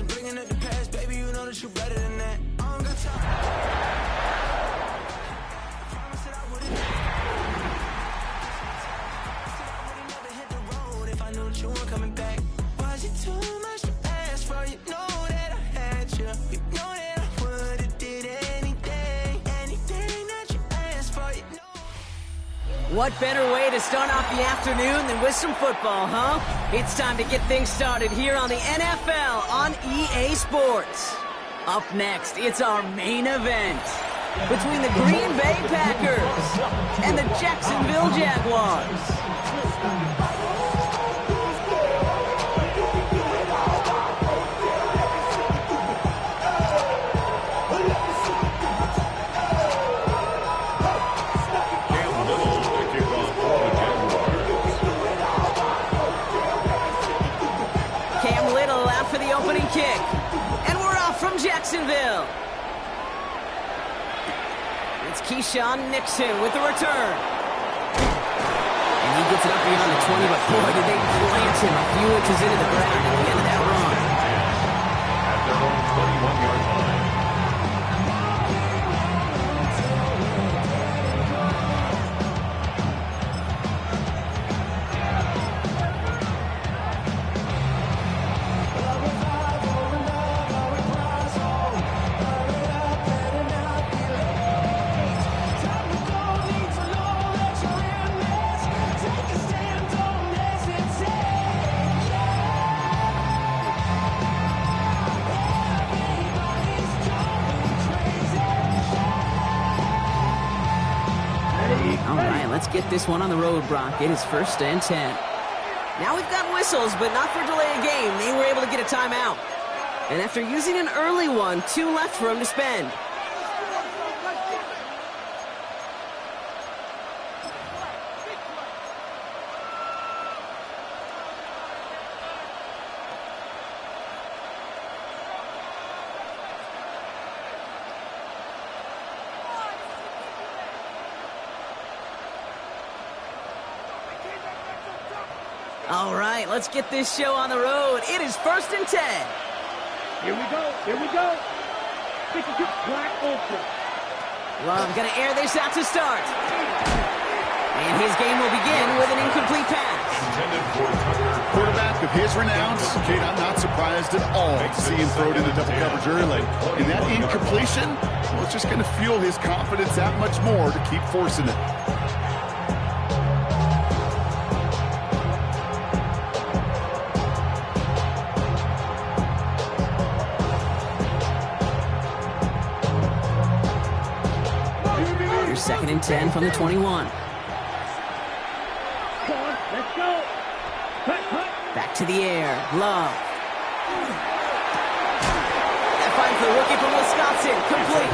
bringing up the past, baby, you know that you're better than that. I don't got time. I promise that I wouldn't. Never hit the road if I knew that you weren't coming back. Was it too much to ask for? You know that I had you. You know that I would've did anything that you asked for. You know. What better way to start off the afternoon than with some football, huh? It's time to get things started here on the NFL on EA Sports. Up next, it's our main event between the Green Bay Packers and the Jacksonville Jaguars. For the opening kick, and we're off from Jacksonville. It's Keyshawn Nixon with the return, and he gets it up beyond the 20, but boy, did they plant him a few inches into the ground at the end of that run. At their own 21-yard line. Let's get this one on the road, Brock. It is 1st and 10. Now we've got whistles, but not for delay of game. They were able to get a timeout. And after using an early one, 2 left for him to spend. All right, let's get this show on the road. It is 1st and 10. Here we go. Here we go. Black Ultra. Love going to air this out to start. And his game will begin with an incomplete pass. Intended for Tucker. Quarterback of his renown, Kate, I'm not surprised at all to see him throw it into double coverage early. And that incompletion, well, it's just going to fuel his confidence that much more to keep forcing it. Here's 2nd and 10 from the 21. Come on, let's go. Back to the air. Love. That find for the rookie from Wisconsin. Complete.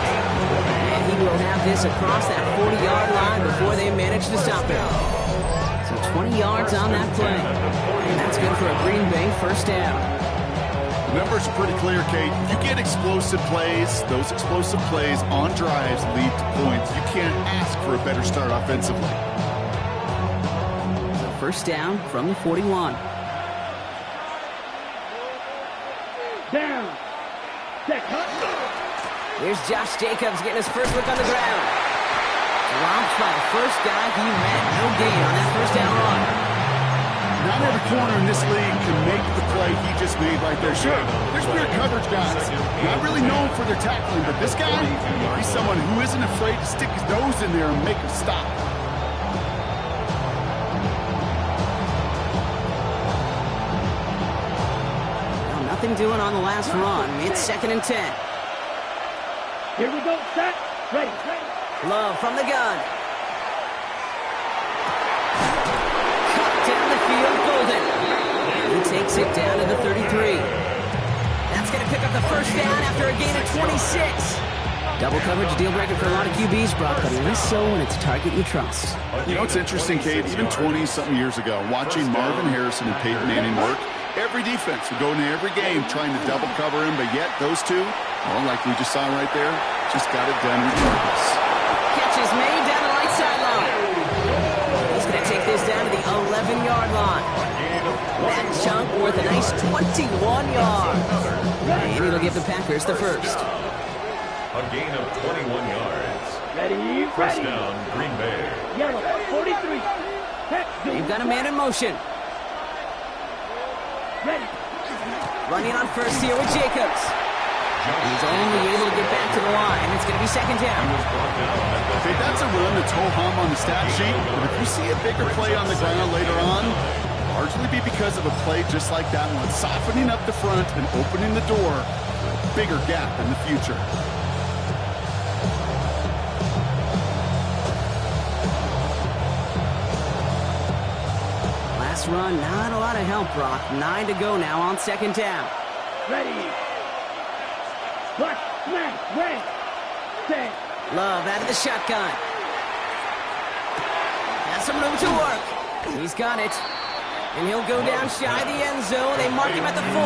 And he will have this across that 40-yard line before they manage to stop him. So 20 yards on that play. And that's good for a Green Bay 1st down. The numbers are pretty clear, Kate. You get explosive plays. Those explosive plays on drives lead to points. You can't ask for a better start offensively. So 1st down from the 41. Down. Check. Here's Josh Jacobs getting his first look on the ground. Dropped by the first guy he met. No gain on that 1st down run. Not every corner in this league can make the play he just made right there. Sure, there's pure coverage guys. Not really known for their tackling, but this guy, he's someone who isn't afraid to stick his nose in there and make a stop. Well, nothing doing on the last run. It's 2nd and 10. Here we go. Set. Ready. Love from the gun. Down the field, Golden. He takes it down to the 33. That's going to pick up the 1st down after a gain of 26. Double coverage deal breaker for a lot of QBs, Brock, but less so when it's a target you trust. You know, it's interesting, Kate, even 20-something years ago, watching Marvin Harrison and Peyton Manning work, every defense would go into every game trying to double cover him, but yet those two, well, like we just saw right there, just got it done regardless. Catch is made down the right sideline. He's going to take this down to the 11-yard line. That chunk worth a nice 21 yards. And it'll give the Packers the first. A gain of 21 yards. Ready, First ready. down, Green Bay. Yellow, 43. They've got a man in motion. Ready. Running on first here with Jacobs. He's only able to get back to the line. It's going to be second down. Okay, that's a run that's ho-hum on the stat sheet, but if you see a bigger play on the ground later on, largely be because of a play just like that one, softening up the front and opening the door for a bigger gap in the future. Last run, not a lot of help, Brock. 9 to go now on second down. Ready. Block, smash, red. Set. Love out of the shotgun. Has some room to work. He's got it. And he'll go down shy of the end zone. They mark him at the 4. A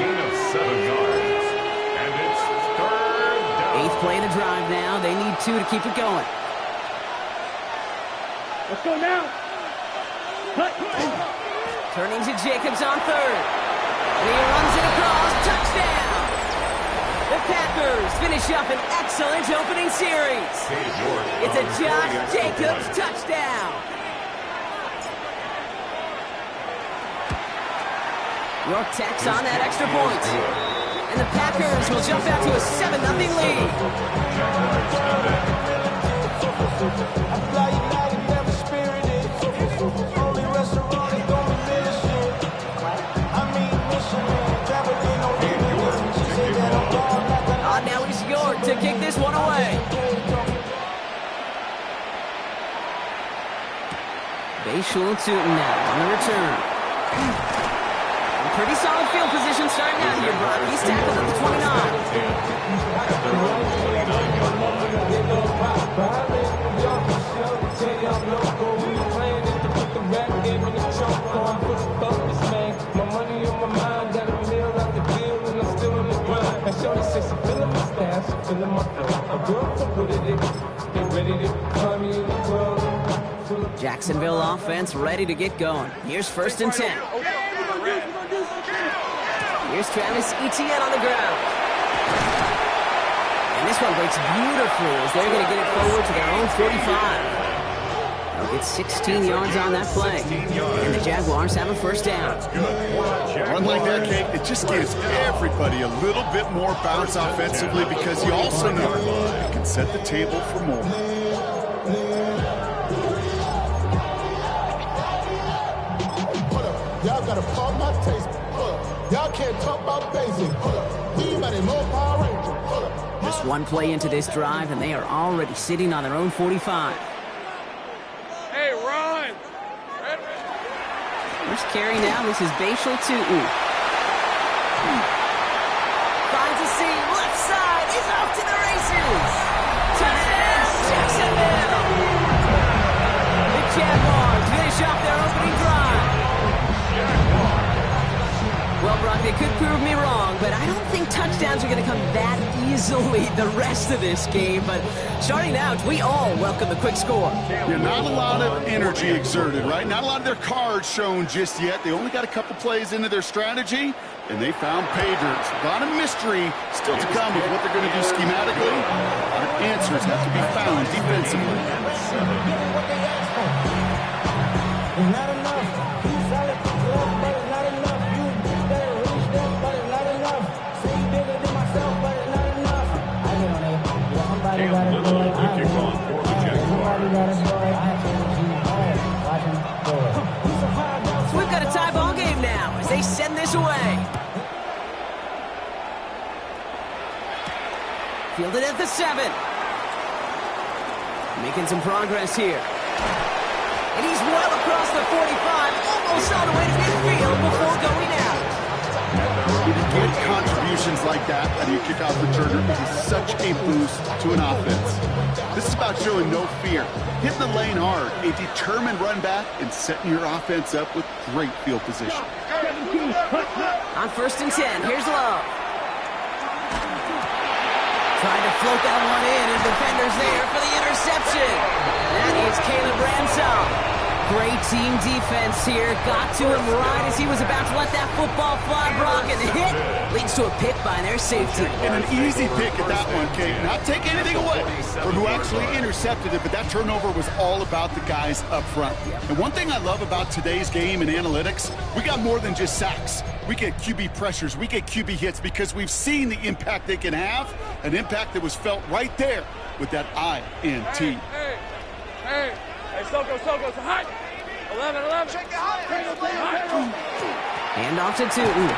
gain of 7 yards. And it's third down. 8th play of the drive now. They need 2 to keep it going. Let's go now. Cut. Turning to Jacobs on 3rd. And he runs it across. Touchdown! The Packers finish up an excellent opening series. It's a Josh Jacobs touchdown. York tacks on that extra point. And the Packers will jump out to a 7-0 lead. Now it's York to kick this one away. Bayshul and Tootin now on the return. Pretty solid field position starting out here, Brock. He's tackled at the 29. Jacksonville offense ready to get going. Here's 1st and 10. Here's Travis Etienne on the ground. And this one breaks beautifully as they're going to get it forward to their own 45. They'll get 16 yards on that play. And the Jaguars have a first down. A run like that, Kate, it just gives everybody a little bit more bounce offensively because you also know you can set the table for more. Y'all gotta pump my taste. Y'all can't talk about basic. Power Ranger. Just one play into this drive, and they are already sitting on their own 45. Hey, Ron! First carry now, this is Bayshul Tootin. Finds a seam, left side, is off to the races! Touchdown, Jacksonville! The Jaguars finish off their opening drive. Well, Brock, they could prove me wrong, but I don't think touchdowns are going to come that easily the rest of this game. But starting out, we all welcome the quick score. Yeah, not a lot of energy exerted, right? Not a lot of their cards shown just yet. They only got a couple plays into their strategy, and they found pay dirt. A lot of mystery still to come with what they're going to do schematically. A lot of answers have to be found defensively. Not enough. You solid for love, but it's not enough. You better reach them, but it's not enough. Say you bigger than myself, but it's not enough. I get on it. Somebody got to do it. Somebody got to do it. I watch him do it. We've got a tie ball game now as they send this away. Fielded at the 7. Making some progress here. And he's well across the 45, almost all the way to midfield before going out. You get contributions like that out of your kickoff returner. It is such a boost to an offense. This is about showing no fear, hitting the lane hard, a determined run back, and setting your offense up with great field position. On 1st and 10, here's Love. Trying to float that one in, and defenders there for the interception. That is Caleb Ransom. Great team defense here. Got to him right as he was about to let that football fly, Brock, and the hit leads to a pick by their safety. And an easy pick at that one, Kate. Not taking anything away from who actually intercepted it, but that turnover was all about the guys up front. And one thing I love about today's game and analytics, we got more than just sacks. We get QB pressures, we get QB hits because we've seen the impact they can have, an impact that was felt right there with that INT. Hey, Soko, hot. 11. Check it hot. Hand off to Tootin.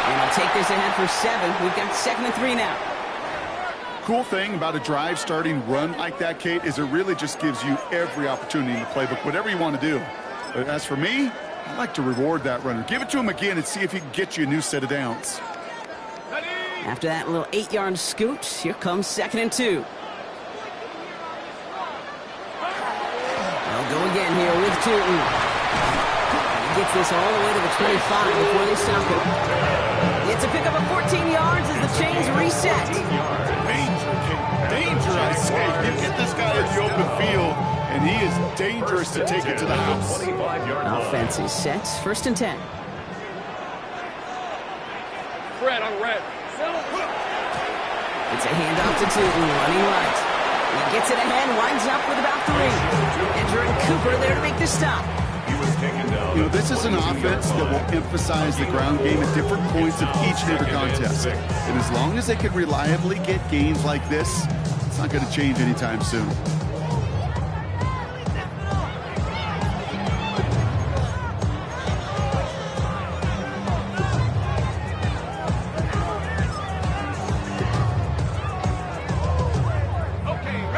And they'll take this ahead for 7. We've got 2nd and 3 now. Cool thing about a drive starting run like that, Kate, is it really just gives you every opportunity in the playbook, whatever you want to do. But as for me, I like to reward that runner. Give it to him again and see if he can get you a new set of downs. After that little 8-yard scoot, here comes 2nd and 2. They'll go again here with Tootin. He gets this all the way to the 25 before they stop him. It's a pickup of 14 yards as the chains reset. Danger, I say. You get this guy in the open field, and he is dangerous to take it to the house. Offense is set. 1st and 10. Red on red. It's a handoff to Tootin, running right. He gets it ahead, winds up with about 3. Entering Cooper there to make the stop. You know, this is an offense that will emphasize the ground game at different points of each and every contest. And as long as they can reliably get gains like this, it's not going to change anytime soon.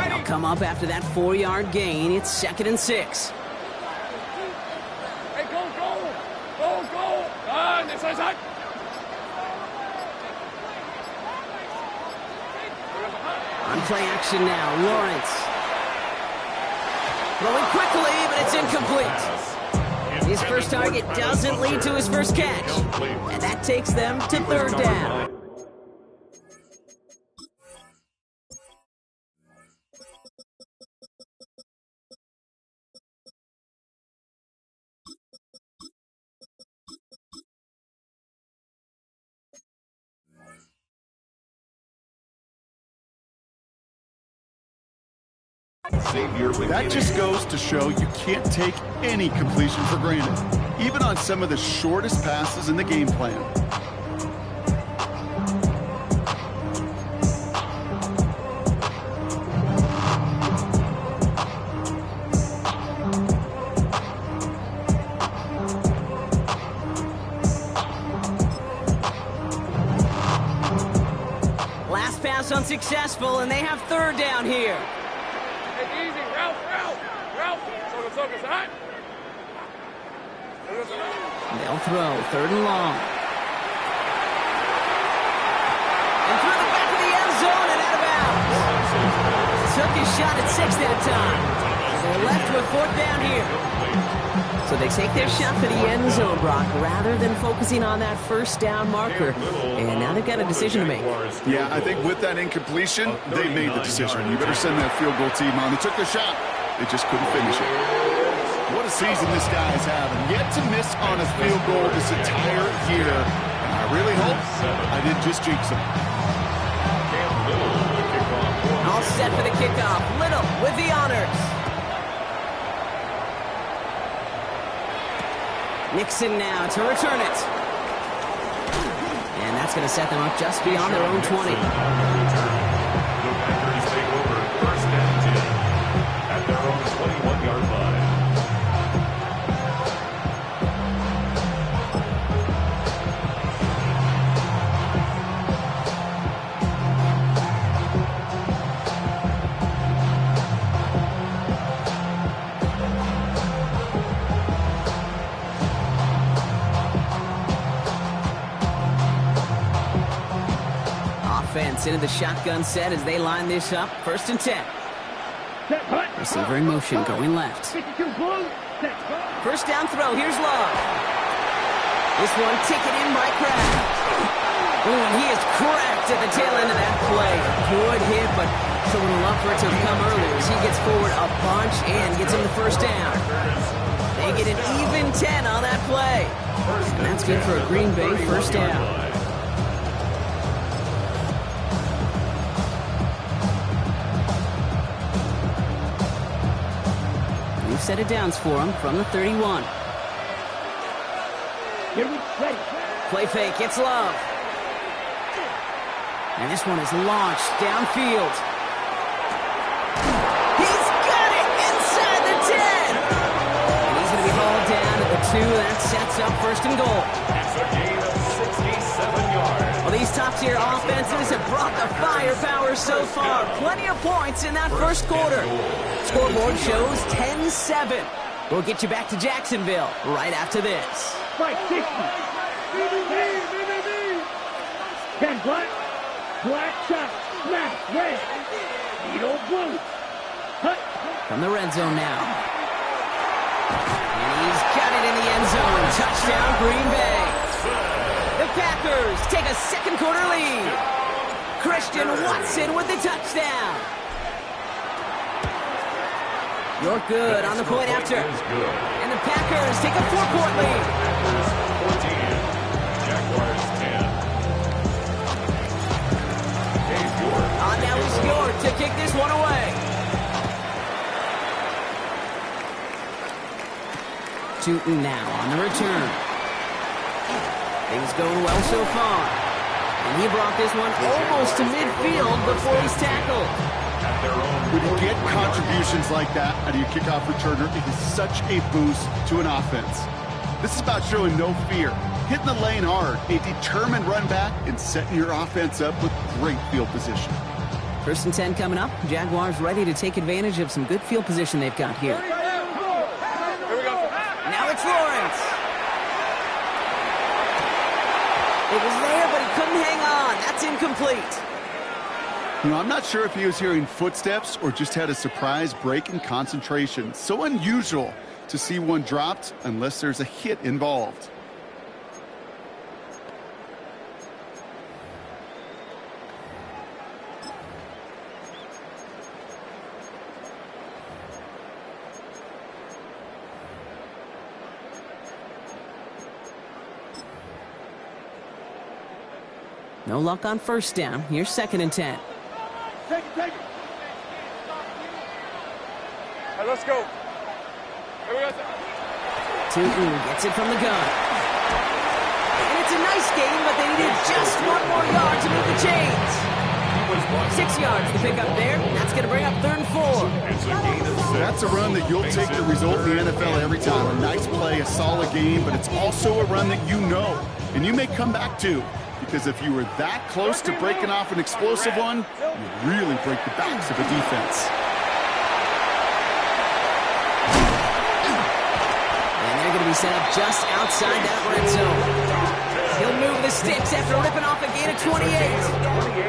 They'll come up after that 4-yard gain. It's 2nd and 6. On play action now, Lawrence. Throwing quickly, but it's incomplete. His first target doesn't lead to his first catch. And that takes them to 3rd down. That just goes to show you can't take any completion for granted, even on some of the shortest passes in the game plan. Last pass unsuccessful, and they have 3rd down here. Easy, Ralph. Soko's hot. They'll throw 3rd and long. And through the back of the end zone and out of bounds. Took his shot at 6 that time. They're left with 4th down here. So they take their shot for the end zone, Brock, rather than focusing on that 1st down marker. And now they've got a decision to make. Yeah, I think with that incompletion, they made the decision. You better send that field goal team on. They took their shot. They just couldn't finish it. What a season this guy is having. Yet to miss on a field goal this entire year. And I really hope I didn't just jinx him. All set for the kickoff. Little with the honors. Nixon now to return it. And that's going to set them up just beyond their own 20. The Packers take over 1st and 10 at their own 21-yard line. Offense into the shotgun set as they line this up. 1st and 10. Receiver in motion going left. 1st down throw. Here's Love. This one taken in by Kraft. Ooh, and he is cracked at the tail end of that play. Good hit, but someone would love for it to have come earlier as he gets forward a bunch and gets him the first down. They get an even 10 on that play. And that's good for a Green Bay first down. New set of downs for him from the 31. Here we ready. Play fake, it's Love. And this one is launched downfield. He's got it inside the 10. And he's going to be hauled down at the 2. That sets up first and goal. It's a gain of 67 yards. Well, these top-tier offenses have brought the firepower so far. Plenty of points in that first quarter. Scoreboard shows 10-7. We'll get you back to Jacksonville right after this. Strike 60. 10 black. Black shot. Smash. Red. Needle blue. Hut. From the red zone now. And he's got it in the end zone. Touchdown, Green Bay. The Packers take a second quarter lead. Christian Watson with the touchdown. You're good on the point after. And the Packers take a 4-point lead. Packers 14, Jaguars 10. Dave York. Now is York to kick this one away. Tootin now on the return. Things going well so far. And he brought this one almost to midfield before he's tackled. When you get contributions like that out of your kickoff returner, it is such a boost to an offense. This is about showing no fear, hitting the lane hard, a determined run back, and setting your offense up with great field position. First and 10 coming up. Jaguars ready to take advantage of some good field position they've got here. Here we go. Now it's Lawrence. It was there, but he couldn't hang on. That's incomplete. You know, I'm not sure if he was hearing footsteps or just had a surprise break in concentration. So unusual to see one dropped unless there's a hit involved. No luck on first down. Here's second and 10. Take it. Hey, let's go. Here we go. Tootin gets it from the gun. And it's a nice game, but they needed just one more yard to move the chains. 6 yards to pick up there. That's going to bring up third and 4. It's a gain of 6. That's a run that you'll take the result in the NFL every time. A nice play, a solid game, but it's also a run that you know and you may come back to. Because if you were that close to breaking off an explosive one, you really break the backs of a defense. And they're going to be set up just outside that red zone. He'll move the sticks after ripping off a gain of 28.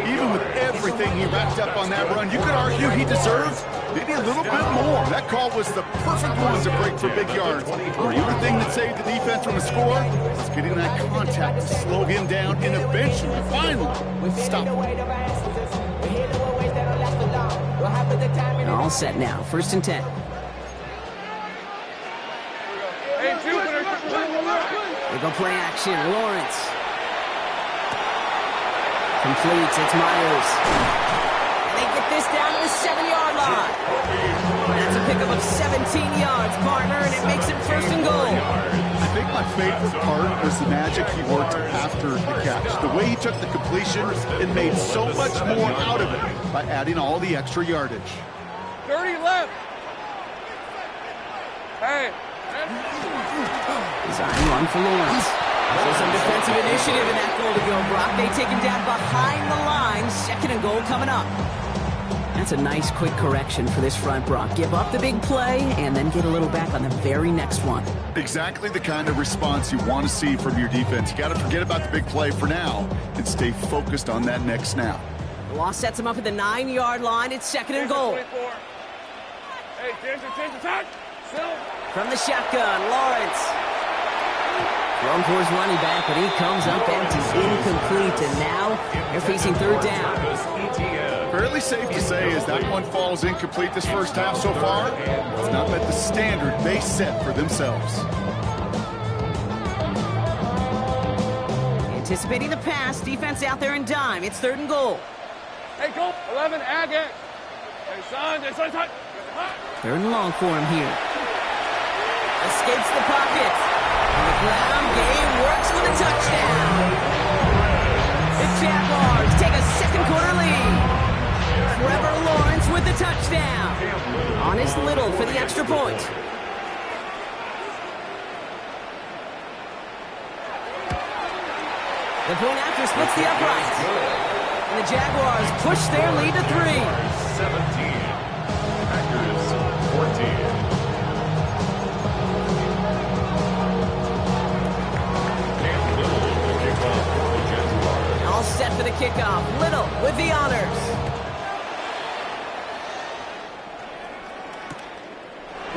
Even with everything he racked up on that run, you could argue he deserved maybe a little bit more. That call was the perfect one to break for big yards. The only thing that saved the defense from a score was getting that contact to slow him down and eventually, finally, stop him. All set now. First and 10. Hey, Jupiter. They go play action. Lawrence. Completes. It's Myers. And they get this down to the 7-yard line. That's a pickup of 17 yards, partner, and it makes it first and goal. I think my favorite part was the magic he worked after the catch. The way he took the completion and made so much more out of it by adding all the extra yardage. 30 left. Hey. Design run for Lawrence. So some defensive initiative in that goal to go, Brock. They take him down behind the line. Second and goal coming up. That's a nice quick correction for this front, Brock. Give up the big play and then get a little back on the very next one. Exactly the kind of response you want to see from your defense. You got to forget about the big play for now and stay focused on that next snap. The loss sets him up at the 9-yard line. It's second and goal. 24. Hey, change attack. Still. From the shotgun, Lawrence. Thrown for his running back, but he comes up empty, incomplete, and now they're facing third down. Fairly safe to say as that one falls incomplete this first half so far, it's not met the standard they set for themselves. Anticipating the pass, defense out there in dime. It's 3rd and goal. Hey, go. 11, Agate. Hey, son. Hey, son. 3rd and long for him here. Escapes the pocket. On the ground game works with a touchdown. The Jaguars take a second quarter lead. Trevor Lawrence with the touchdown. Honest Little for the extra point. The point after splits the uprights. And the Jaguars push their lead to 3. 17. Packers 14. All set for the kickoff. Little with the honors.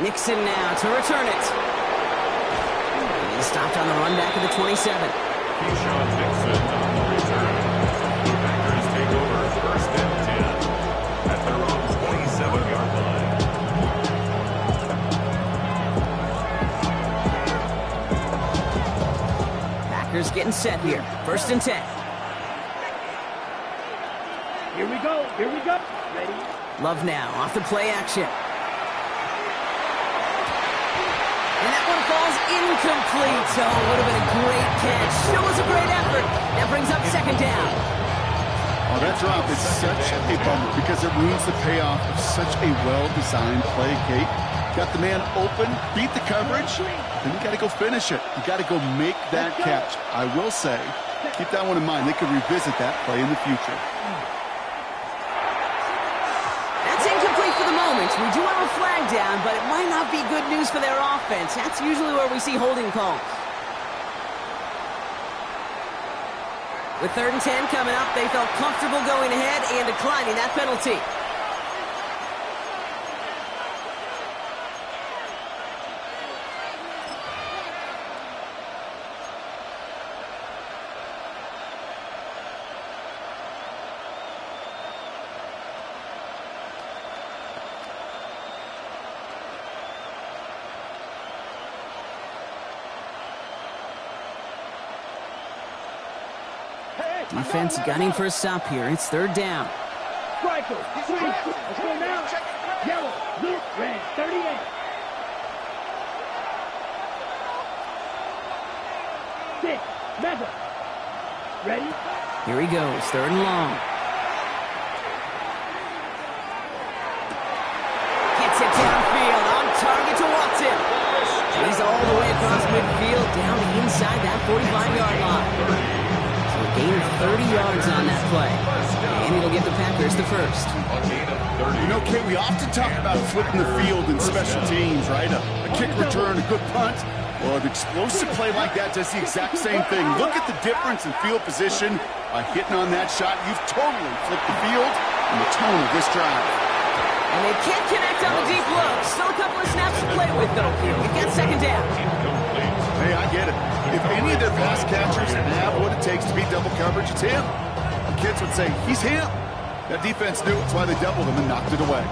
Nixon now to return it. He's stopped on the run back of the 27. Keyshawn Nixon on the return. The Packers take over 1st and 10 at their own 27-yard line. Packers getting set here. 1st and 10. Here we go. Here we go. Ready? Love now off the play action. And that one falls incomplete. So it would have been a great catch. Still was a great effort. That brings up 2nd down. Oh, that drop is such a bummer because it ruins the payoff of such a well-designed play, Kate. Got the man open, beat the coverage, then you got to go finish it. You got to go make that catch. I will say, keep that one in mind. They could revisit that play in the future. That's incomplete for the moment. We do have a flag down, but it might not be good news for their offense. That's usually where we see holding calls. With 3rd and 10 coming up, they felt comfortable going ahead and declining that penalty. Defense gunning for a stop here. It's 3rd down. Strikers. Let's go now. Yellow, blue, red, 38. 6, Mega. Ready? Here he goes. 3rd and long. Gets it downfield. On target to Watson. He's all the way across midfield down inside that 45-yard line. Gain of 30 yards on that play. And it'll get the Packers the first. You know, Kate, we often talk about flipping the field in special teams, right? A kick return, a good punt. Well, an explosive play like that does the exact same thing. Look at the difference in field position. By hitting on that shot, you've totally flipped the field and the tone of this drive. And they can't connect on the deep look. Still a couple of snaps to play with, though. We've got 2nd down. Hey, I get it. If any of their pass catchers have what it takes to beat double coverage, it's him. The kids would say, he's him. That defense knew it's why they doubled him and knocked it away.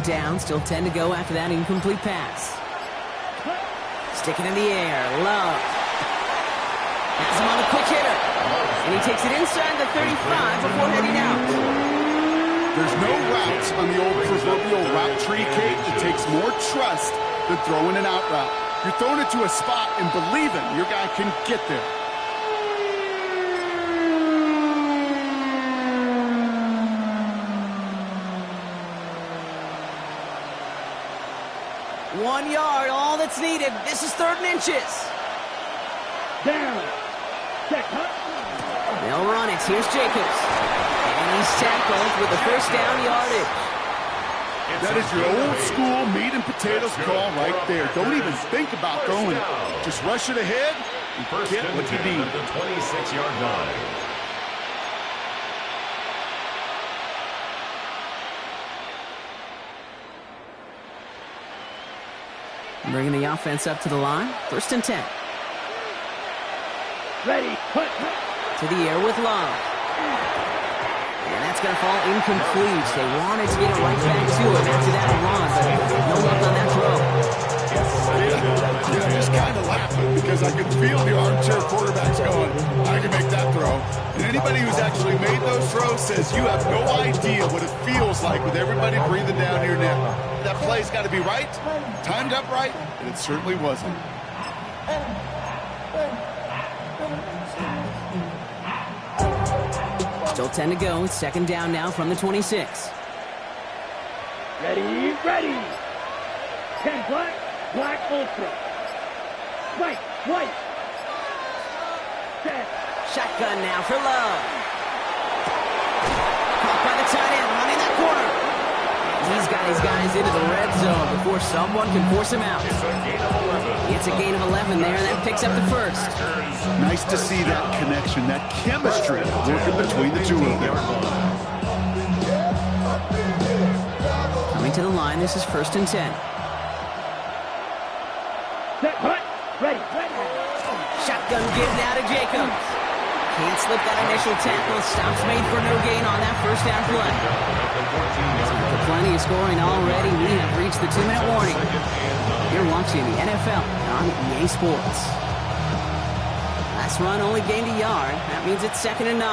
Down, still 10 to go after that incomplete pass. Sticking in the air, Love. Has him on a quick hitter. And he takes it inside the 35 before heading out. There's no routes on the old proverbial route tree, Kate. It takes more trust than throwing an out route. You're throwing it to a spot and believing your guy can get there. One yard, all that's needed. This is 3rd and inches. Down. Check, huh? They'll run it. Here's Jacobs. And he's tackled with the first down yardage. That is your old school meat and potatoes call right there. Don't even think about throwing it. Just rush it ahead and get what you need. At the 26-yard line. Bringing the offense up to the line. 1st and 10. Ready, put. To the air with Love. And that's going to fall incomplete. They wanted to get it right back to him after that run, but no luck on that throw. Yeah, I'm just kind of laughing because I can feel the armchair quarterbacks going, I can make that throw. And anybody who's actually made those throws says you have no idea what it feels like with everybody breathing down your neck. That play's got to be right, timed up right, and it certainly wasn't. Still 10 to go. 2nd down now from the 26. Ready, ready. 10 black, black ultra. White. Set. Shotgun now for Love. Caught by the tight end, running that corner. He's got his guys into the red zone before someone can force him out. It's a gain of 11 there, and that picks up the first. Nice to see that connection, that chemistry working between the two of them. Coming to the line, this is 1st and 10. Set, hut. Ready. Shotgun give now to Jacobs. Can't slip that initial tackle. Stops made for no gain on that first down play. With plenty of scoring already, we have reached the 2-minute warning. You're watching the NFL on EA Sports. Last run only gained a yard. That means it's 2nd and 9.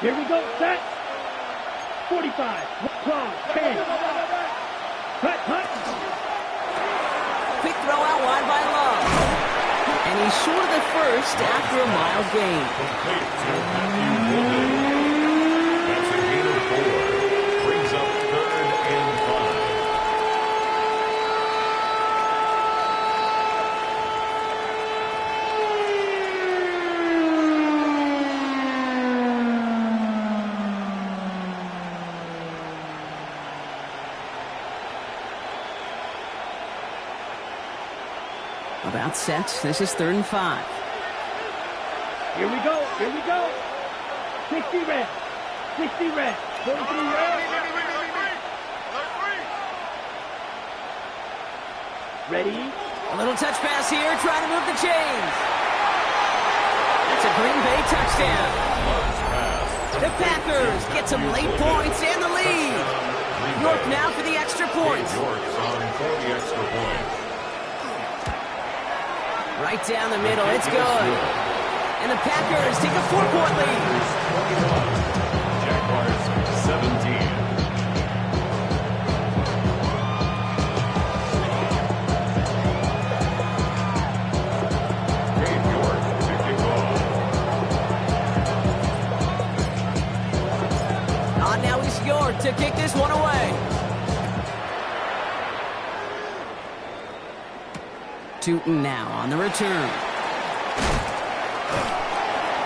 Here we go, set. 45, long, 10. Hut. Quick throw out wide by Love. And he's short of the first after a mild gain. That's a gain of 4. Brings up 3rd and 5. About set. This is 3rd and 5. Here we go. 60 red. 43 red. Ready. A little touch pass here, trying to move the chains. That's a Green Bay touchdown. The Packers get some late points and the lead. York now for the extra points. York's on for the extra point. Right down the middle, it's good. And the Packers take a 4-point lead. Jaguars 17. Dave York to kick off. Now he's York to kick this one away. Tootin now on the return.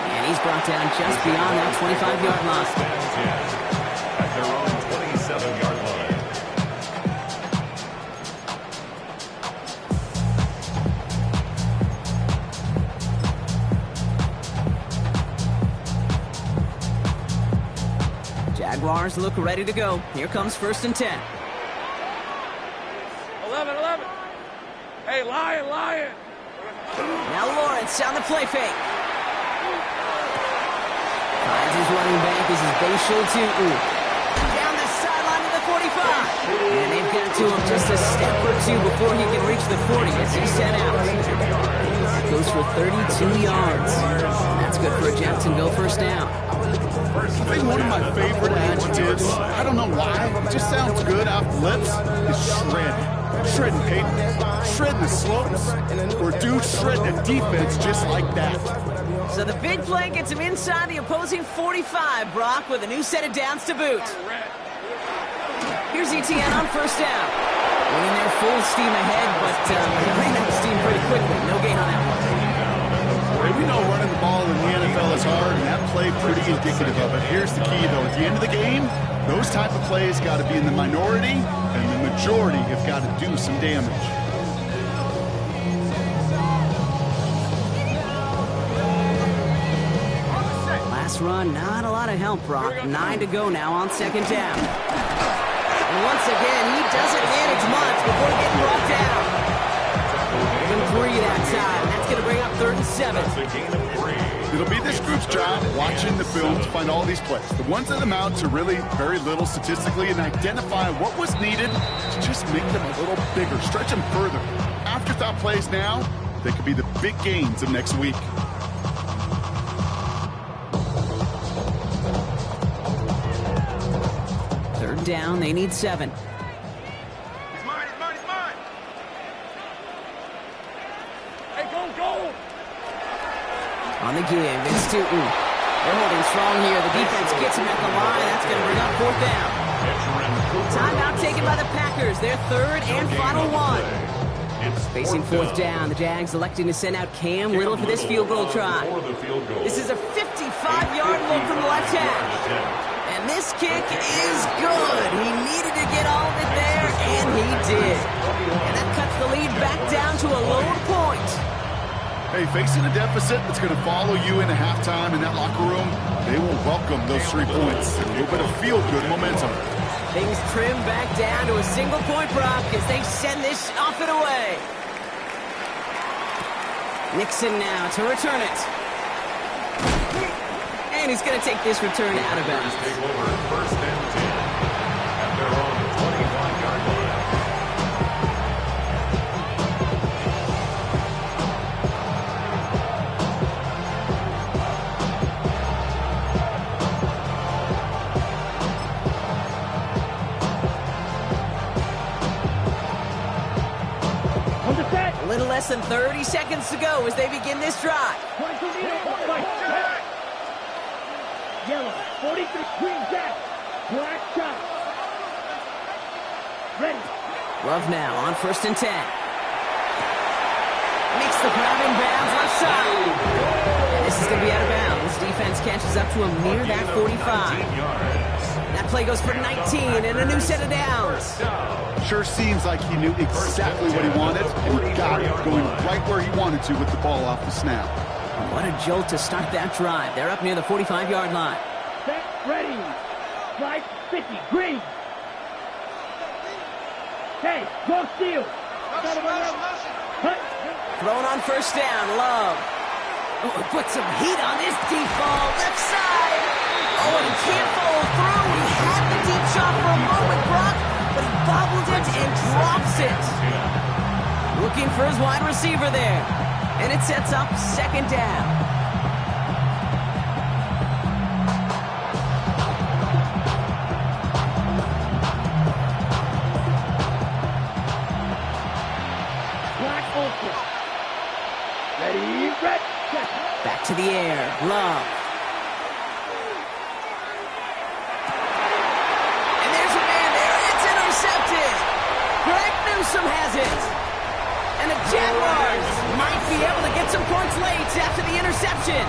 And he's brought down just beyond that 25-yard line. At their own 27-yard line. Jaguars look ready to go. Here comes 1st and 10. 11. Hey, Lion. Now Lawrence on the play fake. Finds his running back as his base show Tootin. Down the sideline to the 45. And they've got to him just a step or two before he can reach the 40 as he's sent out. That goes for 32 yards. And that's good for a Jacksonville first down. I think one of my favorite adjectives, I don't know why, it just sounds good off the lips, is shred. Shredding Peyton, shredding the slopes, or dude shredding a defense just like that. So the big play gets him inside the opposing 45, Brock, with a new set of downs to boot. Here's ETN on first down. Winning there full steam ahead, but he ran out of steam pretty quickly. No gain on that one. We know running the ball in the NFL is was hard, and that play pretty indicative of it. Here's the key, though. At the end of the game, those type of plays got to be in the minority, and the majority have got to do some damage. Last run, not a lot of help, Brock. 9 to go now on second down. And once again, he doesn't manage much before getting brought down. Even 3 that time. That's going to bring up 3rd and 7. It'll be this group's job watching the film to find all these plays. The ones that amount to really very little statistically, and identify what was needed to just make them a little bigger, stretch them further. Afterthought plays now, they could be the big gains of next week. Third down, they need 7. He's mine, he's mine, he's mine. Hey, go! On the give, it's Stoughton. They're holding strong here. The defense gets him at the line. That's going to bring up 4th down. Timeout taken by the Packers. Their 3rd and final one. Facing 4th down, the Jags electing to send out Cam Little for this field goal try. This is a 55-yard look from the left hash. And this kick is good. He needed to get all of it there, and he did. And that cuts the lead back down to a lower point. Hey, facing a deficit that's going to follow you into halftime in that locker room, they will welcome those 3 points. A little bit of feel-good momentum. Things trim back down to a single-point, Brock, as they send this off and away. Nixon now to return it. And he's going to take this return out of bounds. Take over 1st and 10 at their own 25-yard line. A little less than 30 seconds to go as they begin this drive. 22 Yellow, 43, green jack, black shot. Ready. Love now on 1st and 10. Makes the grab in bounds left side. And this is going to be out of bounds. Defense catches up to him near that 45. That play goes for 19 and a new set of downs. Sure seems like he knew exactly what he wanted, and he got it, going right where he wanted to with the ball off the snap. What a jolt to start that drive. They're up near the 45-yard line. Set, ready. Strike 50, green. Hey, go steal. Thrown on 1st down, Love. Oh, put some heat on this deep ball, left side. Oh, and he can't follow through. He had the deep shot for a moment, Brock, but he bobbled it and drops it. Looking for his wide receiver there. And it sets up 2nd down. Black ultra. Ready, red. Back to the air, Love. And there's a man there. It's intercepted. Greg Newsome has it. And the Jaguars might be able to get some points late after the interception.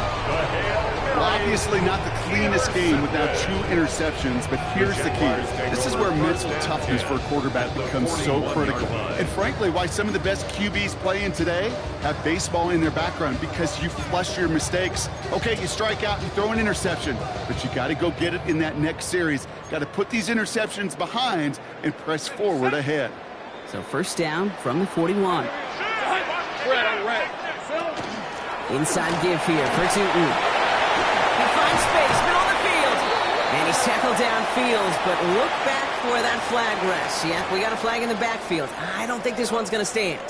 Well, obviously not the cleanest game without 2 interceptions, but here's the key. This is where mental toughness for a quarterback becomes so critical. And frankly, why some of the best QBs playing today have baseball in their background, because you flush your mistakes. Okay, you strike out, you throw an interception, but you got to go get it in that next series. Got to put these interceptions behind and press forward ahead. So 1st down from the 41. Inside give here for Tootin. He finds space, middle of the field. And he's tackled downfield, but look back for that flag rests. Yeah, we got a flag in the backfield. I don't think this one's going to stand.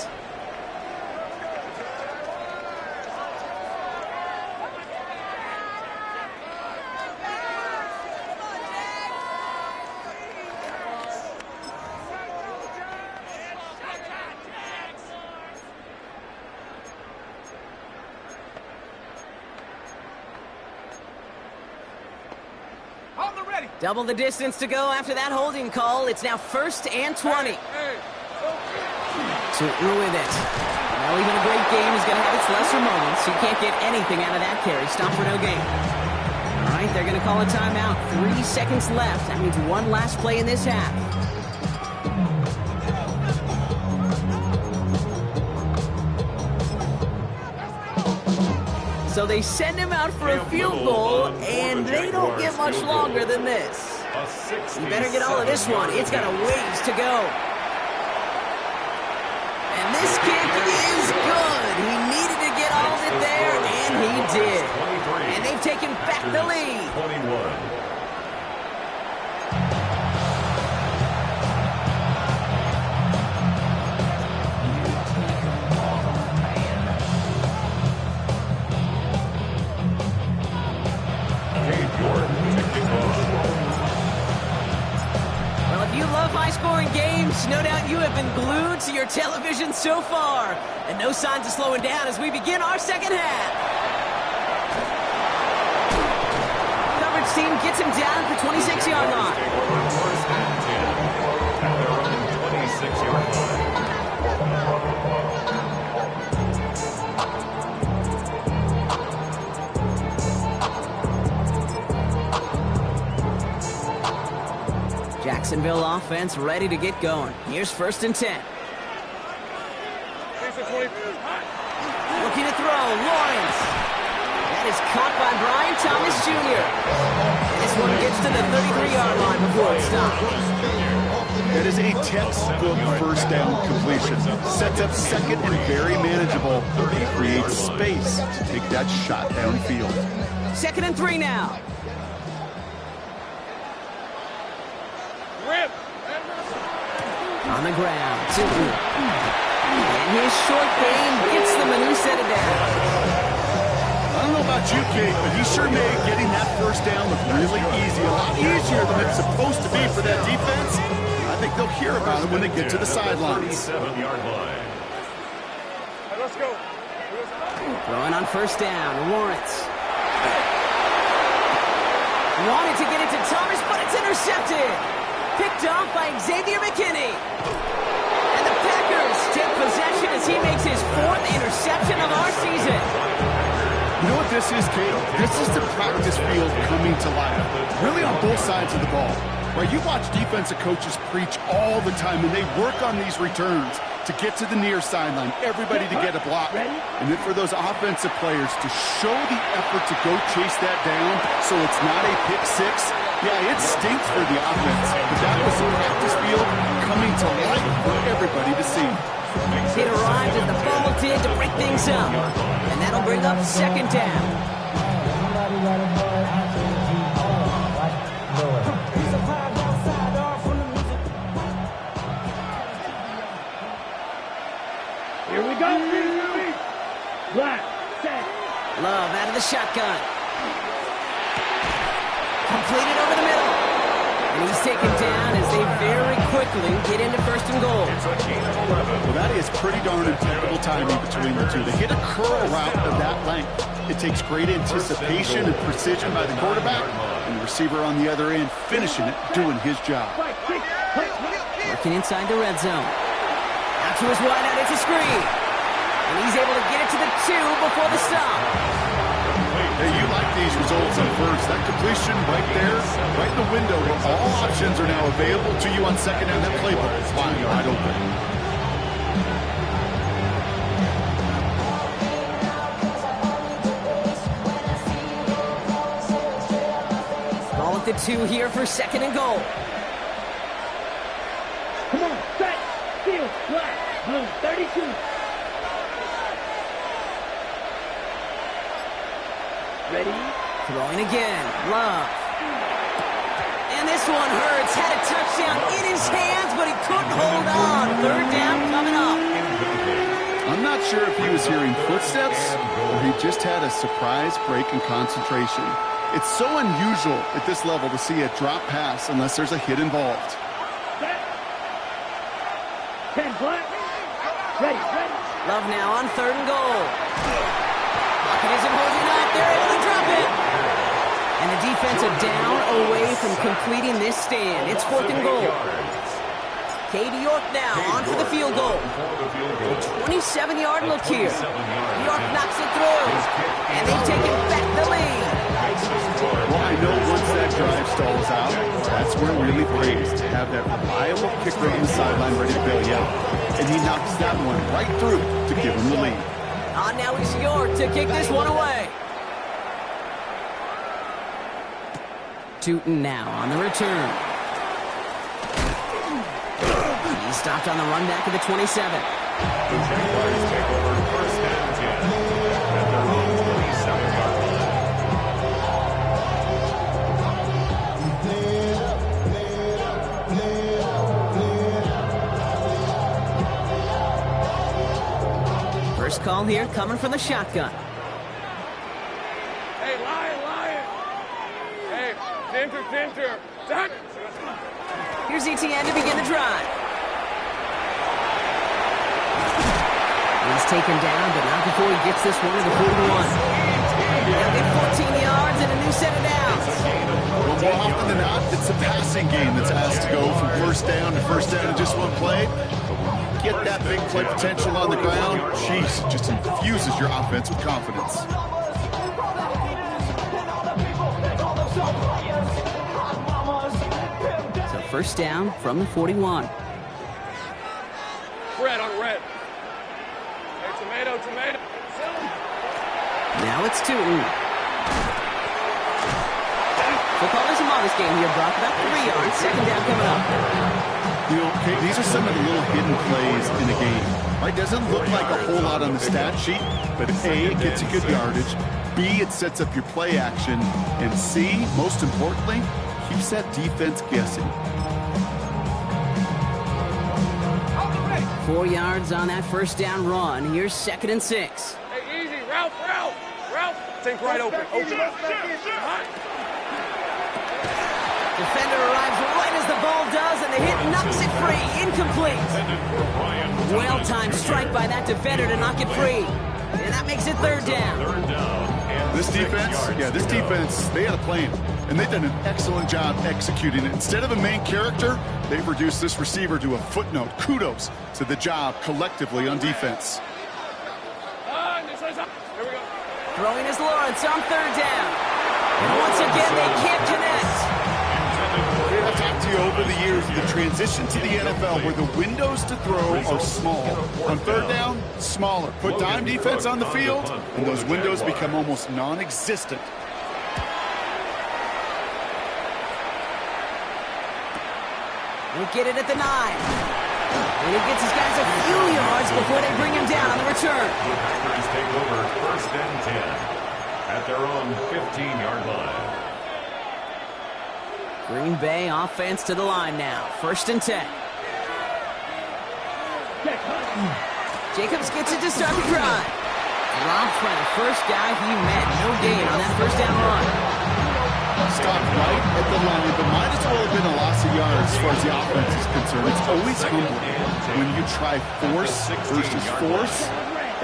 Double the distance to go after that holding call. It's now 1st and 20. Tootin with it. Well, even a great game is going to have its lesser moments. You can't get anything out of that carry. Stop for no gain. All right, they're going to call a timeout. 3 seconds left. That means one last play in this half. So they send him out for a field goal, and they don't get much longer than this. You better get all of this one. It's got a ways to go. And this kick is good. He needed to get all of it there, and he did. And they've taken back the lead. 21. Well, if you love high-scoring games, no doubt you have been glued to your television so far. And no signs of slowing down as we begin our second half. Coverage team gets him down at the 26-yard line. First and 10 at their own 26-yard line. Jacksonville offense ready to get going. Here's first and 10. Looking to throw, Lawrence. That is caught by Brian Thomas Jr. This one gets to the 33-yard line before it stops. It is a textbook first down completion. Sets up second and very manageable. He creates space to take that shot downfield. 2nd and 3 now. On the ground, and his short game gets them a new set of downs. I don't know about you, Kate, but he sure made getting that first down look really easy. A lot easier than it's supposed to be for that defense. I think they'll hear about him when they get to the sidelines. 37-yard line. Let's go. Throwing on first down, Lawrence. Wanted to get it to Thomas, but it's intercepted. Picked off by Xavier McKinney. And the Packers take possession as he makes his 4th interception of our season. You know what this is, Kate? This is the practice field coming to life. Really on both sides of the ball. Right, you watch defensive coaches preach all the time, and they work on these returns to get to the near sideline, everybody to get a block. And then for those offensive players to show the effort to go chase that down so it's not a pick six. Yeah, it stinks for the offense, but that was the practice field coming to life for everybody to see. It arrived as the fumble did to break things up. And that'll bring up 2nd down. Here we go. Black, set. Love out of the shotgun. Completed over the middle. And he's taken down as they very quickly get into 1st and goal. Well, that is pretty darn impeccable timing between the two. They hit a curl route of that length. It takes great anticipation and precision by the quarterback, and the receiver on the other end finishing it, doing his job. Working inside the red zone. Out to his wideout, it's a screen. And he's able to get it to the 2 before the stop. Hey, you like these results at first. That completion right there, right in the window where all options are now available to you on second down. That playbook is wide open. Ball at the 2 here for 2nd and goal. Come on, set, field, black, blue, 32. Ready? Throwing again. Love. And this one hurts. Had a touchdown in his hands, but he couldn't hold on. 3rd down coming up. I'm not sure if he was hearing footsteps or he just had a surprise break in concentration. It's so unusual at this level to see a drop pass unless there's a hit involved. Set. 10 black. Ready. Love now on 3rd and goal. Pocket isn't holding up. They're able to drop it. And the defense are down away from completing this stand. It's 4th and goal. Katie York now on for the field goal. 27-yard look here. York knocks it through. And they've taken back the lead. Well, I know once that drive stalls out, that's where it really pays to have that reliable kicker on the sideline ready to bail you out. And he knocks that one right through to give him the lead. On now is York to kick this one away. Tootin now on the return. He's stopped on the run back of the 27. The Jaguars take over first and 10 at their own 27-yard line. First call here coming from the shotgun. Hey, Lion! Hey, center! Here's ETN to begin the drive. He's taken down, but not before he gets this one to the 41. They'll get 14 yards and a new set of downs. Well, more often than not, it's a passing game that's asked to go from first down in just one play. But when you get that big play potential on the ground, jeez, it just infuses your offense with confidence. So first down from the 41. Red on red. Hey, tomato. Now it's Tootin. Football is a modest game here, Brock. About 3 yards. Second down coming up. You know, okay, these are some of the little hidden plays in the game. Right? Doesn't look like a whole lot on the stat sheet, but A, it gets you good yardage. B, it sets up your play action. And C, most importantly, keeps that defense guessing. 4 yards on that first down run. Here's 2nd and 6. Hey, easy, Ralph. Think right open. Defender arrives right as the ball does, and the hit knocks it free. Incomplete. Well-timed strike by that defender to knock it free. And that makes it 3rd down. This defense, they had a plan, and they've done an excellent job executing it. Instead of a main character, they've reduced this receiver to a footnote. Kudos to the job collectively on defense. Here we go. Throwing is Lawrence on 3rd down. And once again, they can't connect. I've talked to you over the years of the transition to the NFL where the windows to throw are small. On 3rd down, smaller. Put dime defense on the field, and those windows become almost non-existent. We'll get it at the 9. And he gets his guys a few yards before they bring him down on the return. The Packers take over first and 10 at their own 15-yard line. Green Bay offense to the line now. 1st and 10. Jacobs gets it to start the drive. Robbed by the first guy he met. No gain on that first down run. Stopped right at the line, but might as well have been a loss of yards as far as the offense is concerned. It's always humbling when you try force versus force,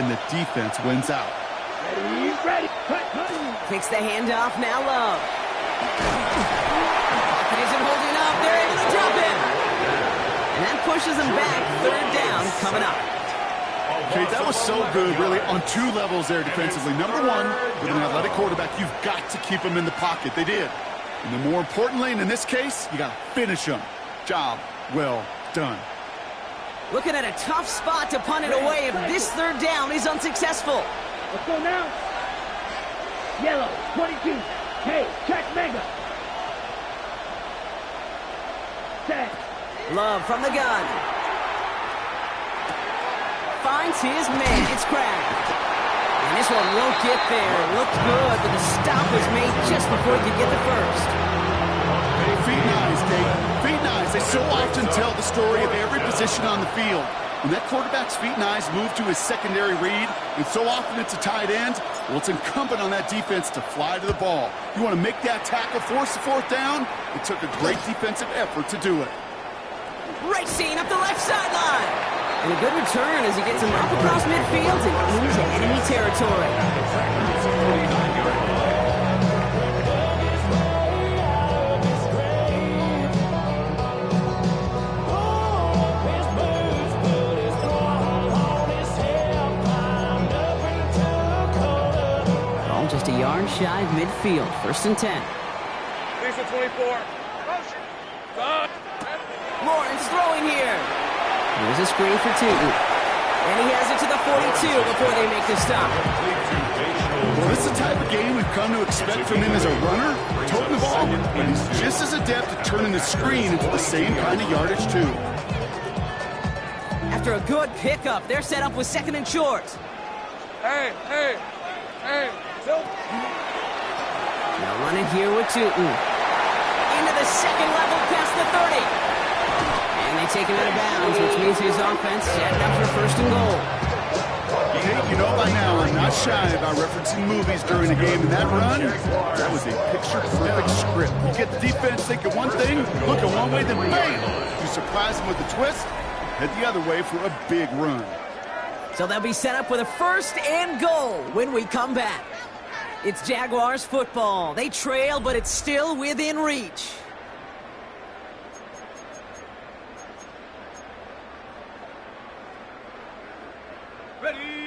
and the defense wins out. Ready. Takes the handoff, now Love. It isn't holding up, they're able to drop him. And that pushes them back, 3rd down coming up. Okay, that was so good, really, on 2 levels there defensively. Number 1, with an athletic quarterback, you've got to keep him in the pocket. They did. And then more importantly, and in this case, you got to finish him. Job well done. Looking at a tough spot to punt it away if this 3rd down is unsuccessful. Let's go now. Yellow, 22. Hey, check Mega. Set. Love from the gun. Finds his man. It's Kraft. And this one won't get there. Looked good, but the stop was made just before he could get the first. Feet and eyes, Kate. Feet and eyes. They so often tell the story of every position on the field. When that quarterback's feet and eyes move to his secondary read, and so often it's a tight end, well, it's incumbent on that defense to fly to the ball. You want to make that tackle, force the 4th down? It took a great defensive effort to do it. Racing up the left sideline. And a good return as he gets him up across midfield and into enemy territory. shy of midfield. 1st and 10. Lisa 24. Lawrence throwing here. Here's a screen for Tootin. And he has it to the 42 before they make the stop. Well, this is the type of game we've come to expect from him as a runner, toting the ball, but he's just as adept at turning the screen into the same kind of yardage, too. After a good pickup, they're set up with 2nd and short. Hey. Still. Now running here with Tootin. Into the 2nd level past the 30. And they take him out of bounds, which means his offense setting up for 1st and goal. You know by now I'm not shy about referencing movies during a game, and that run, that was a picture-perfect script. You get the defense thinking one thing, looking one way, then bam! You surprise them with a twist, head the other way for a big run. So they'll be set up with a 1st and goal when we come back. It's Jaguars football. They trail, but it's still within reach.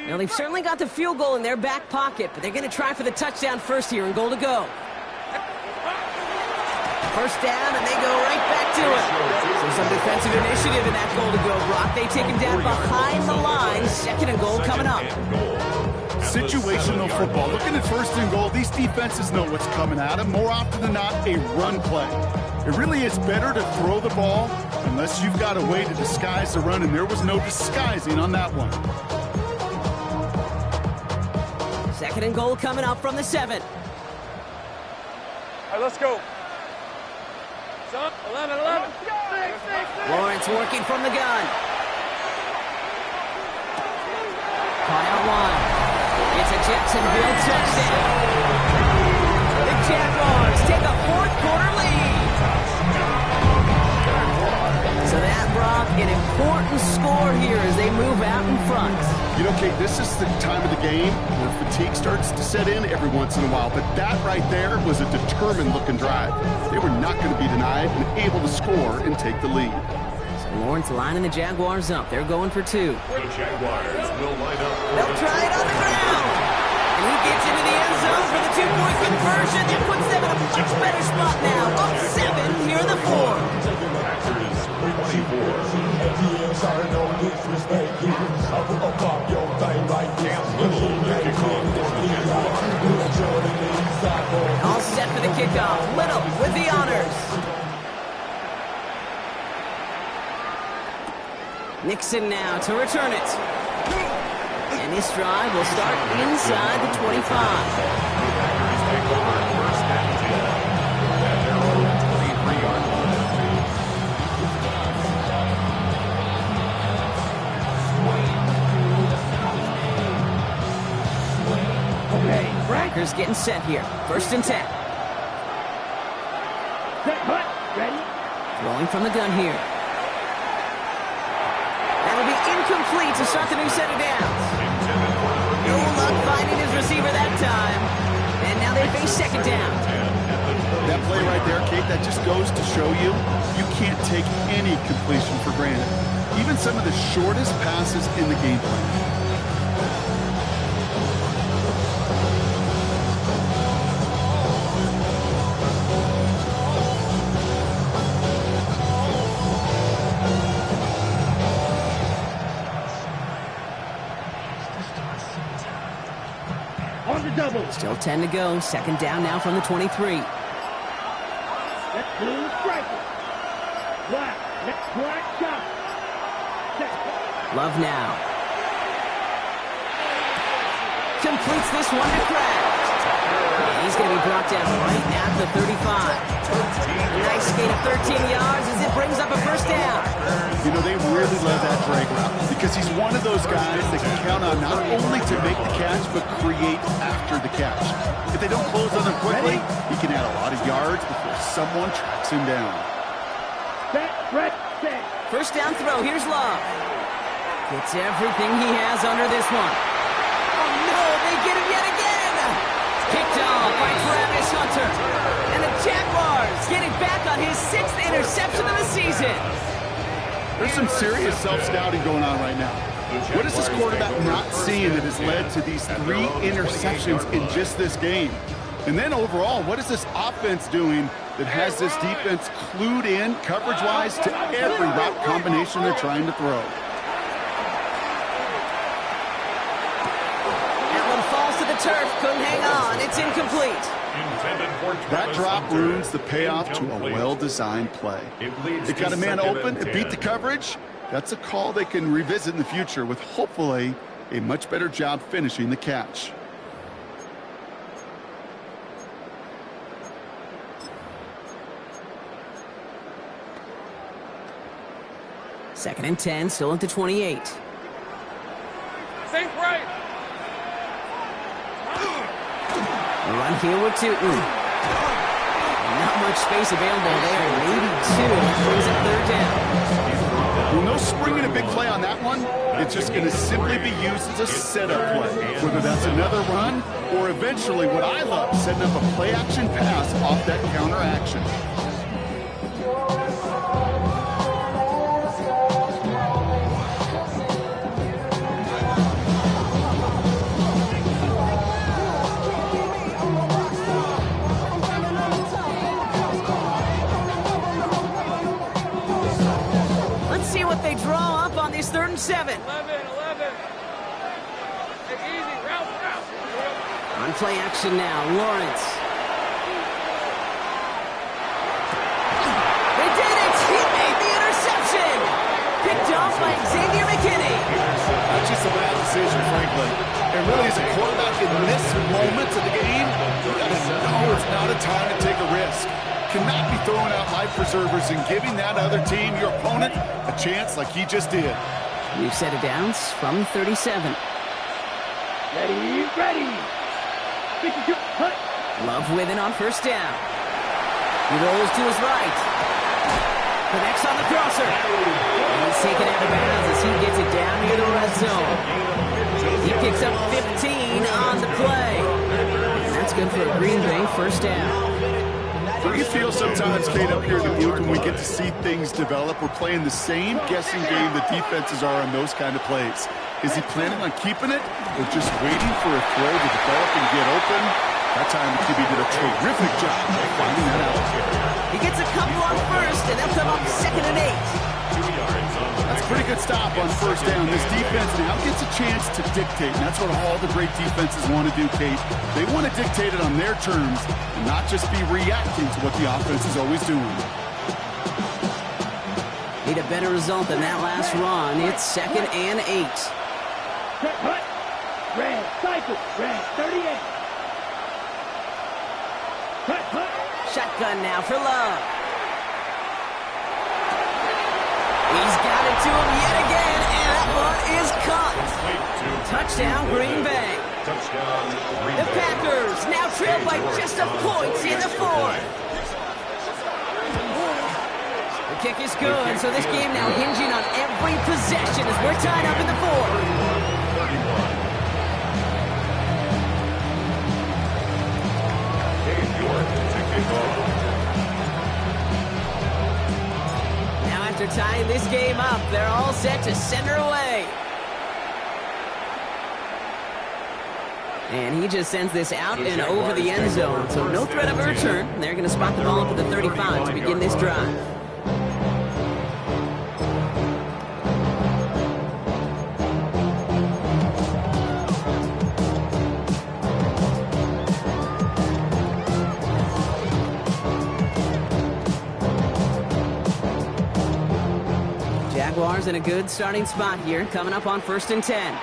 Now, they've certainly got the field goal in their back pocket, but they're going to try for the touchdown first here and goal to go. 1st down, and they go right back to it. So some defensive initiative in that goal to go, Brock. They take him down behind the line. 2nd and goal coming up. Situational football. Looking at 1st and goal, these defenses know what's coming at them. More often than not, a run play. It really is better to throw the ball unless you've got a way to disguise the run, and there was no disguising on that one. 2nd and goal coming up from the 7. All right, let's go. 11. Lawrence working from the gun. Caught out wide. It's a Jacksonville touchdown. The Jaguars take a 4th quarter lead. So that, Brock, an important score here as they move out in front. You know, Kate, this is the time of the game where fatigue starts to set in every once in a while, but that right there was a determined-looking drive. They were not going to be denied and able to score and take the lead. So Lawrence lining the Jaguars up. They're going for 2. The Jaguars will line up. They'll try it on the ground. And he gets into the end zone for the 2-point conversion. It puts them in a much better spot now. Up 7 here in the 4th. Packers 24. All set for the kickoff. Little with the honors. Nixon now to return it. And this drive will start inside the 25. Packers take over 1st and 10 at their own 23-yard line. Okay, Frank. Packers getting set here. 1st and 10. Set, cut, ready. Throwing from the gun here. That'll be incomplete to start the new set of downs. No luck finding his receiver that time. And now they face 2nd down. That play right there, Kate, that just goes to show you can't take any completion for granted. Even some of the shortest passes in the game plan. Still 10 to go. 2nd down now from the 23. Let's do striker. Black. Let's black shot. Love now. Completes this one to Kraft. He's going to be brought down right at the 35. Nice gain of 13 yards as it brings up a 1st down. You know, they really love that drag route because he's one of those guys that can count on not only to make the catch, but create after the catch. If they don't close on him quickly, he can add a lot of yards before someone tracks him down. Set, red, set. 1st down throw. Here's Love. Gets everything he has under this one. Oh, no, they get him yet again. Picked off by Travis Hunter. And the Jaguars get it back on his 6th interception of the season. There's some serious self-scouting going on right now. What is this quarterback not seeing that has led to these 3 interceptions in just this game? And then overall, what is this offense doing that has this defense clued in coverage-wise to every route combination they're trying to throw? That one falls to the turf. Couldn't hang on. It's incomplete. That drop ruins the payoff to a well-designed play. They got a man open, it beat the coverage. That's a call they can revisit in the future with hopefully a much better job finishing the catch. Second and 10, still at the 28. Think right. Run here with two. Not much space available there. Maybe two. That brings it third down. Well, no springing a big play on that one. It's just going to simply be used as a setup play. Whether that's another run or eventually what I love, setting up a play-action pass off that counter action. They draw up on these 3rd and 7. 11. Take it easy. Route. On play action now, Lawrence. They did it! He made the interception! Picked off by Xavier McKinney. That's just a bad decision, frankly. And really, as a quarterback in this moment of the game, you got to know it's not a time to take a risk. Cannot be throwing out life preservers and giving that other team, your opponent, a chance like he just did. We've set it down from 37. Ready. 52, hunt. Love with it on first down. He rolls to his right. Connects on the crosser. And he's taken out of bounds as he gets it down near the red zone. He picks up 15 on the play. And that's good for a Green Bay first down. How do you feel sometimes, Kate, up here in the booth when we get to see things develop? We're playing the same guessing game the defenses are on those kind of plays. Is he planning on keeping it or just waiting for a throw to develop and get open? That time the QB did a terrific job of finding that out. He gets a couple on first, and they'll come up 2nd and 8. That's a pretty good stop on first down. This defense now gets a chance to dictate, and that's what all the great defenses want to do, Kate. They want to dictate it on their terms and not just be reacting to what the offense is always doing. Need a better result than that last run. It's 2nd and 8. Check, hunt. Red, cycle. Red, 38. Cut, hunt. Shotgun now for Love. He's got it to him yet again, and that one is caught. Touchdown, Green Bay. The Packers now trail by just a point in the 4th. The kick is good, so this game now hinging on every possession as we're tied up in the 4th. Now after tying this game up, they're all set to send her away. And he just sends this out and over the end zone, so no threat of a return. They're going to spot the ball up at the 35 to begin this drive. Jaguars in a good starting spot here, coming up on 1st and 10. All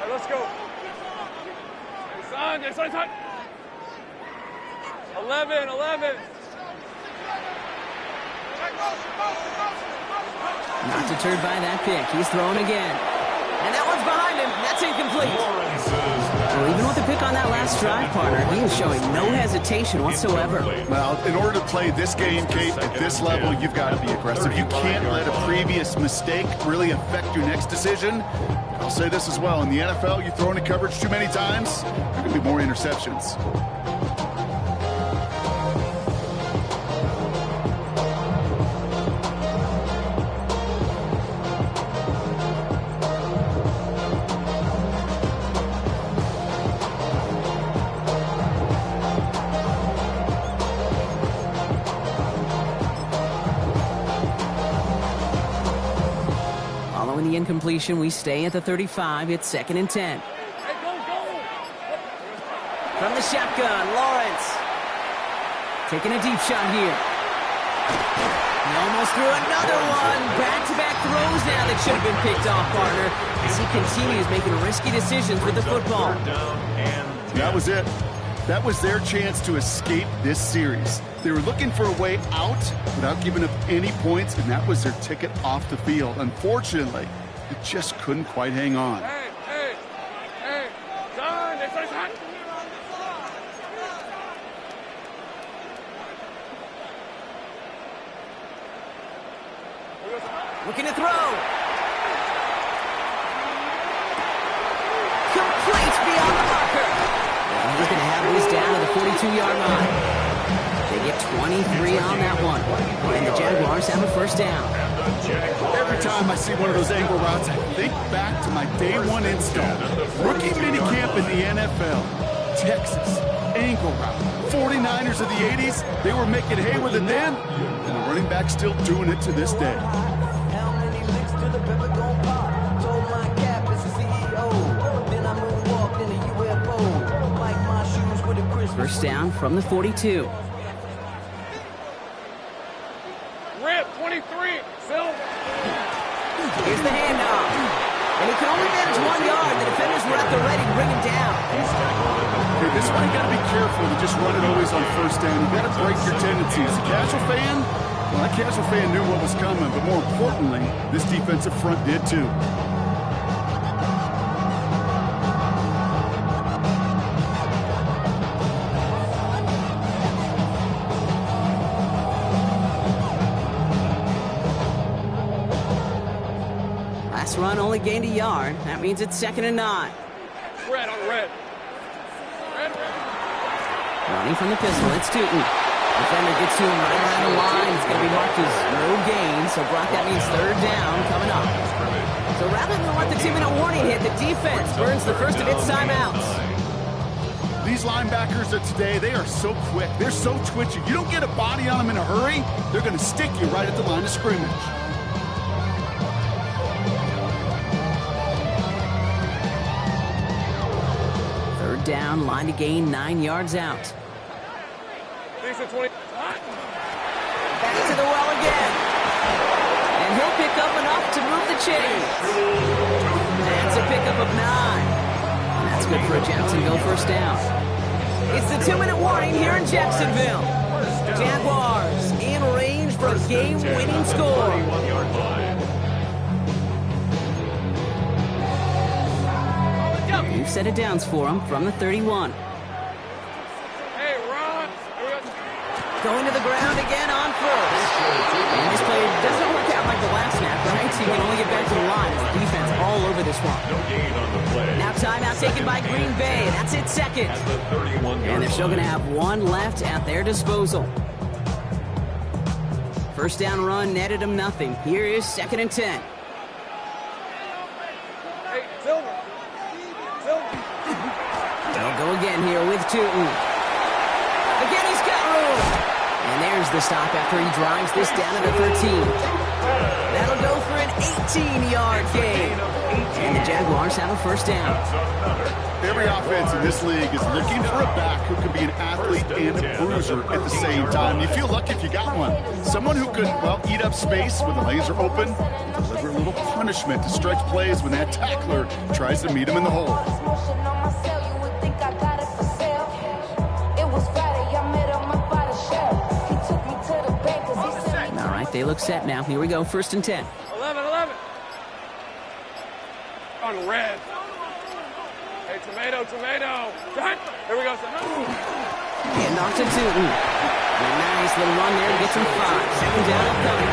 right, let's go. Yes, son. 11. Not deterred by that pick. He's throwing again. And that one's behind him. That's incomplete. Well, even with the pick on that last drive, partner, he is showing no hesitation whatsoever. Well, in order to play this game, Kate, at this level, you've got to be aggressive. You can't let a previous mistake really affect your next decision. I'll say this as well. In the NFL, you throw into coverage too many times, there are going to be more interceptions. incompletion. We stay at the 35. It's 2nd and 10. Hey, go! From the shotgun, Lawrence. Taking a deep shot here. He almost threw another one. Back-to-back throws now that should have been picked off, partner, as he continues making risky decisions with the football. That was it. That was their chance to escape this series. They were looking for a way out without giving up any points, and that was their ticket off the field. Unfortunately, they just couldn't quite hang on. Hey! John, it's hot! Looking to throw. Complete beyond the marker. And he's going to have this down to the 42-yard line. They get 23 on that one. And the Jaguars have a first down. Every time I see one of those angle routes, I think back to my day one install. Rookie minicamp in the NFL. Texas, angle route. 49ers of the 80s, they were making hay with it then, and the running back's still doing it to this day. How many licks to the pepper gon' pop? Told my cap it's the CEO. Then I moonwalked in a UFO. Like my shoes with a Christmas. First down from the 42. Rip, 23, Silver. Here's the handoff. And he can only manage 1 yard. The defenders were at the ready to bring him down. Okay, this one you got to be careful to just run it always on first down. You got to break your tendencies. A casual fan, well, that casual fan knew what was coming, but more importantly, this defensive front did too. Last run only gained a yard. That means it's 2nd and 9. Red on red. Running from the pistol, it's Tootin. Defender gets to him right around the line. It's going to be marked as no gain, so Brock, that means 3rd down coming up. So rather than let the 2-minute warning hit, the defense burns the first of its timeouts. These linebackers of today, they are so quick. They're so twitchy. You don't get a body on them in a hurry, they're going to stick you right at the line of scrimmage. Down, line to gain 9 yards out. Decent 20. Back to the well again. And he'll pick up enough to move the chains. That's a pickup of 9. And that's good for a Jacksonville first down. It's the 2-minute warning here in Jacksonville. Jaguars in range for a game-winning score. New set of downs for him from the 31. Hey, Ron. Going to the ground again on first. And this play doesn't work out like the last snap, right? So you can only get back to the line. The defense all over this one. No gain on the play. Now timeout taken by Green Bay. That's it, 2nd. And they're still going to have 1 left at their disposal. First down run netted them nothing. Here is 2nd and 10. Hey, Silver. They'll go again here with Tootin. Again, he's got room. And there's the stop after he drives this down to the 13. That'll go for an 18-yard gain. And the Jaguars have a first down. Every offense in this league is looking for a back who can be an athlete and a bruiser at the same time. You feel lucky if you got one. Someone who can, well, eat up space when the lanes are open, deliver a little punishment to stretch plays when that tackler tries to meet him in the hole. All right, they look set now. Here we go, 1st and 10. 11. On red. Hey, tomato. Here we go, son. And off to Tootin. A nice little run there to get some 5. 2nd down upcoming.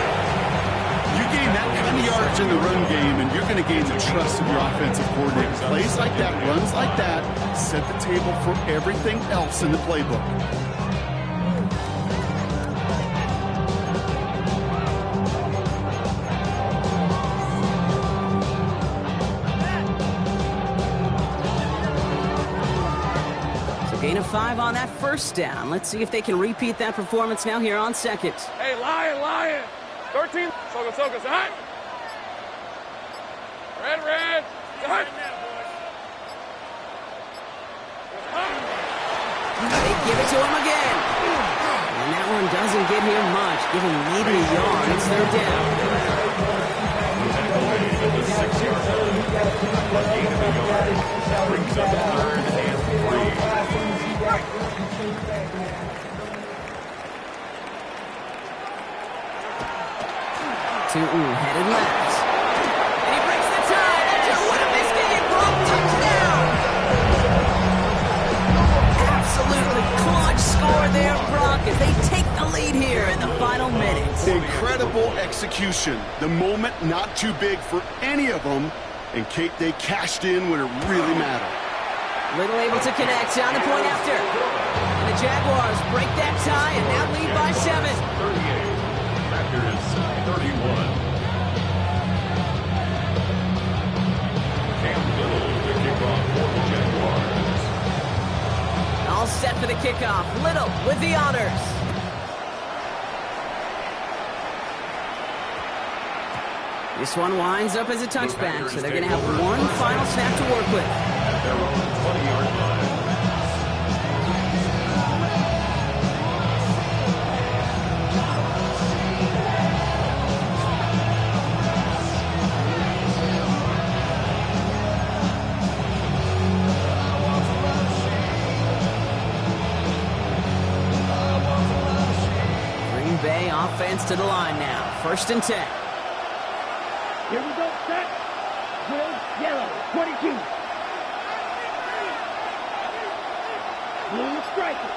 You gain that kind of yardage in the run game, and you're going to gain the trust of your offensive coordinator. Plays like that, runs like that, set the table for everything else in the playbook. Gain of 5 on that first down. Let's see if they can repeat that performance now here on 2nd. Hey, Lion. 13. Soka, son. Red, red. Done. They give it to him again. And that one doesn't get here much. Give him maybe a yard. It's third down. Tackle made at the 6-yard line. A gain of a yard. Brings up 3rd and 3. Headed left. And he breaks the tie. That's a what a biscuit. It broke. Touchdown. Absolutely clutch score there, Brock, as they take the lead here in the final minutes. Incredible execution. The moment not too big for any of them. And Kate, they cashed in when it really mattered. Little able to connect on the point after. And the Jaguars break that tie and now lead by 7. 38. Packers 31. Cam Little to kick off for the Jaguars. All set for the kickoff. Little with the honors. This one winds up as a touchback, so they're going to have one final snap to work with. At their own 20-yard line. Green Bay offense to the line now. 1st and 10. Here we go, set. Blue, yellow, 22. Blue striker.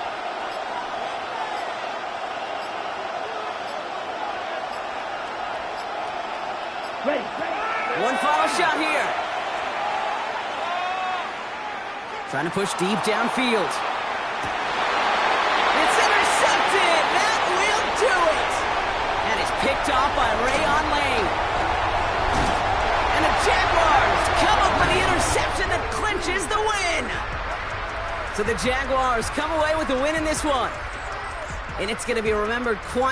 Ready, ready. One final shot here. Trying to push deep downfield. It's intercepted. That will do it. And it's picked off by Rayon Lane. And the Jaguars come up with the interception that clinches the win. So the Jaguars come away with the win in this one. And it's going to be remembered quite